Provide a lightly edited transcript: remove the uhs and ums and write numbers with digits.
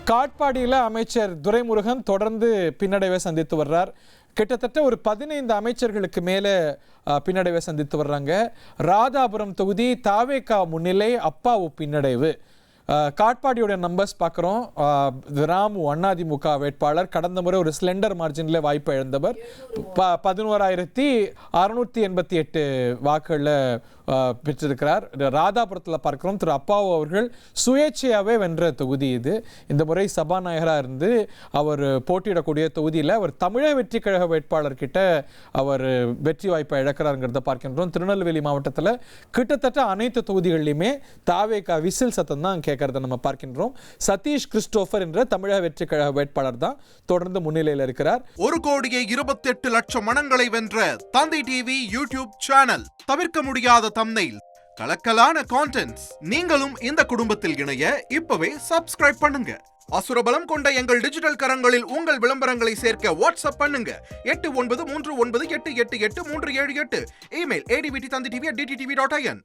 காட்பாடியில் அமைச்சர் துரைமுருகன் தொடர்ந்து பின்னடைவை சந்தித்து வர்றார். கிட்டத்தட்ட ஒரு 15 அமைச்சர்களுக்கு மேலே பின்னடைவை சந்தித்து வர்றாங்க. ராதாபுரம் தொகுதி தாவேகா முன்னிலை, அப்பாவு பின்னடைவு. காட்பாடியோட நம்பர்ஸ் பார்க்குறோம். ராமு அதிமுக வேட்பாளர் கடந்த முறை ஒரு ஸ்லெண்டர் மார்ஜினில் வாய்ப்பு இழந்தவர். 11,688 வாக்குகளில் பெற்றிருக்கிறார். ராதாபுரத்தில் பார்க்கிறோம் திரு அப்பாவு அவர்கள் சுயேட்சையாகவே வென்ற தொகுதி இது. இந்த முறை சபாநாயகராக இருந்து அவர் போட்டியிடக்கூடிய தொகுதியில் அவர் தமிழக வெற்றி கழக வேட்பாளர்கிட்ட அவர் வெற்றி வாய்ப்பை இழக்கிறாருங்கிறத பார்க்கின்றோம். திருநெல்வேலி மாவட்டத்தில் கிட்டத்தட்ட அனைத்து தொகுதிகளிலுமே தாவேகா விசில் சத்தம் தான் கேட்கறத நம்ம பார்க்கின்றோம். சதீஷ் கிறிஸ்டோபர் என்ற தமிழக வெற்றி கழக வேட்பாளர் தான் தொடர்ந்து முன்னிலையில் இருக்கிறார். 1,28,00,000 மனங்களை வென்ற தந்தி டிவி யூடியூப் சேனல். தவிர்க்க முடியாத தம்ப்நெயில், கலக்கலான கான்டென்ட்ஸ். நீங்களும் இந்த குடும்பத்தில் இணைய இப்பவே சப்ஸ்கிரைப் பண்ணுங்க. அசுரபலம் கொண்ட எங்கள் டிஜிட்டல் கரங்களில் உங்கள் விளம்பரங்களை சேர்க்க வாட்ஸ்அப் பண்ணுங்க. 8939888838. Email advttv@dttv.in.